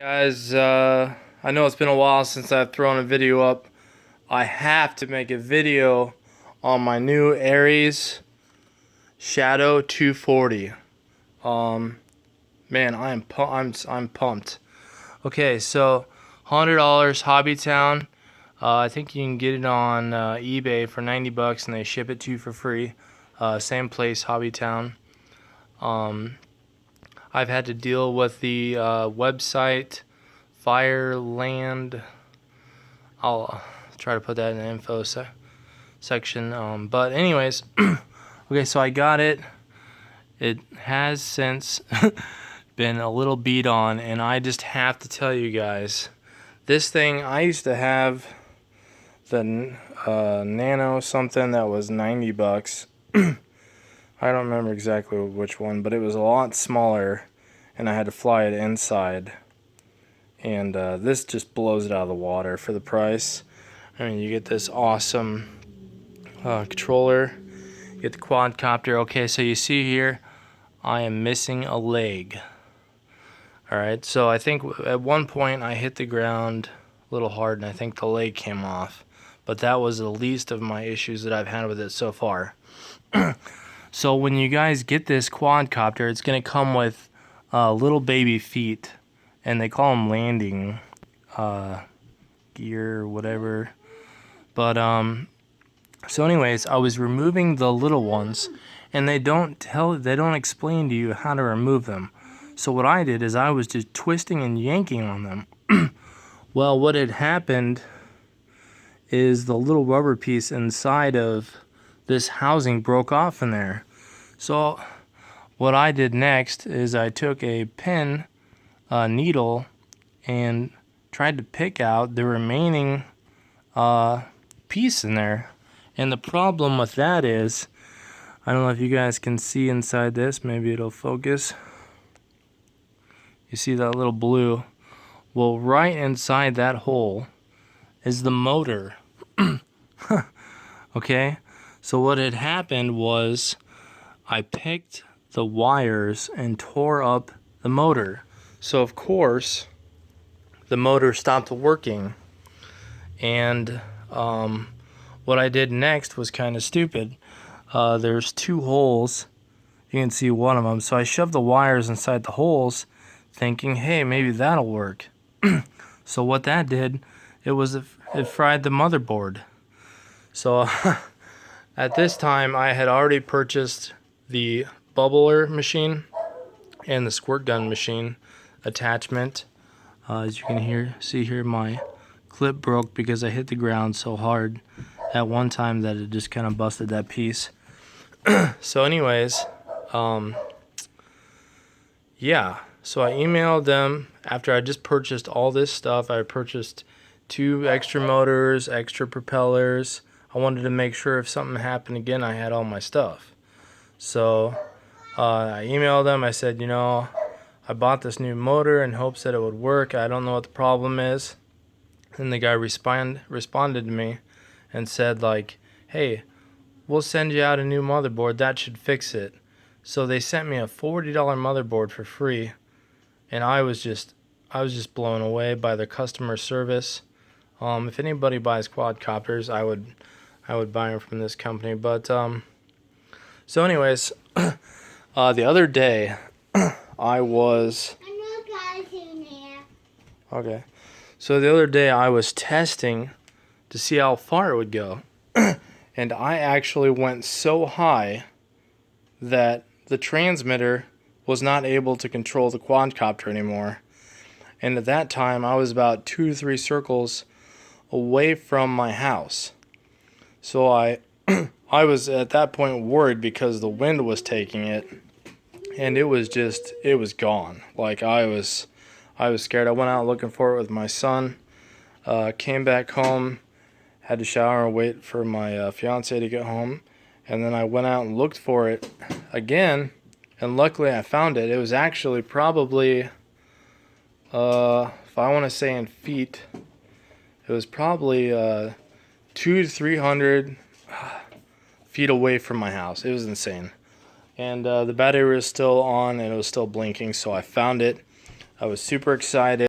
Guys, I know it's been a while since I've thrown a video up. I have to make a video on my new Aries Shadow 240. Man, I'm pumped. Okay, so $100 Hobbytown. I think you can get it on eBay for 90 bucks, and they ship it to you for free. Same place, Hobbytown. I've had to deal with the website Fireland. I'll try to put that in the info section. But anyways, okay, so I got it. It has since been a little beat on, and I just have to tell you guys, this thing, I used to have the Nano something that was 90 bucks. I don't remember exactly which one, but it was a lot smaller, and I had to fly it inside. And this just blows it out of the water for the price. I mean, you get this awesome controller, you get the quadcopter. Okay, so you see here, I am missing a leg. Alright, so I think at one point I hit the ground a little hard, and I think the leg came off. But that was the least of my issues that I've had with it so far. So when you guys get this quadcopter, it's going to come with little baby feet, and they call them landing gear or whatever. But so anyways, I was removing the little ones, and they don't explain to you how to remove them. So what I did is I was just twisting and yanking on them. Well, what had happened is the little rubber piece inside of this housing broke off in there. So what I did next is I took a pin needle and tried to pick out the remaining piece in there. And the problem with that is, I don't know if you guys can see inside this, maybe it'll focus. You see that little blue? Well, right inside that hole is the motor. Okay, so what had happened was I picked the wires and tore up the motor. So of course the motor stopped working, and what I did next was kind of stupid. There's two holes, you can see one of them, so I shoved the wires inside the holes thinking, hey, maybe that'll work. So what that did, it fried the motherboard. So at this time I had already purchased the bubbler machine and the squirt gun machine attachment. As you can see here, my clip broke because I hit the ground so hard at one time that it just kind of busted that piece. So anyways, yeah, so I emailed them after I just purchased all this stuff. I purchased 2 extra motors, extra propellers. I wanted to make sure if something happened again, I had all my stuff. So I emailed them. I said, you know, I bought this new motor in hopes that it would work. I don't know what the problem is. And the guy responded to me and said, like, hey, we'll send you out a new motherboard. That should fix it. So they sent me a $40 motherboard for free, and I was just blown away by their customer service. If anybody buys quadcopters, I would buy them from this company. But so anyways, the other day I was okay. So the other day I was testing to see how far it would go, and I actually went so high that the transmitter was not able to control the quadcopter anymore. And at that time I was about 2 to 3 circles away from my house. So I was at that point worried because the wind was taking it, and it was gone. Like I was scared. I went out looking for it with my son, came back home, had to shower and wait for my fiance to get home, and then I went out and looked for it again, and luckily I found it. It was actually probably, if I want to say in feet, it was probably 200 to 300 feet away from my house. It was insane. And the battery was still on, and it was still blinking, so I found it. I was super excited.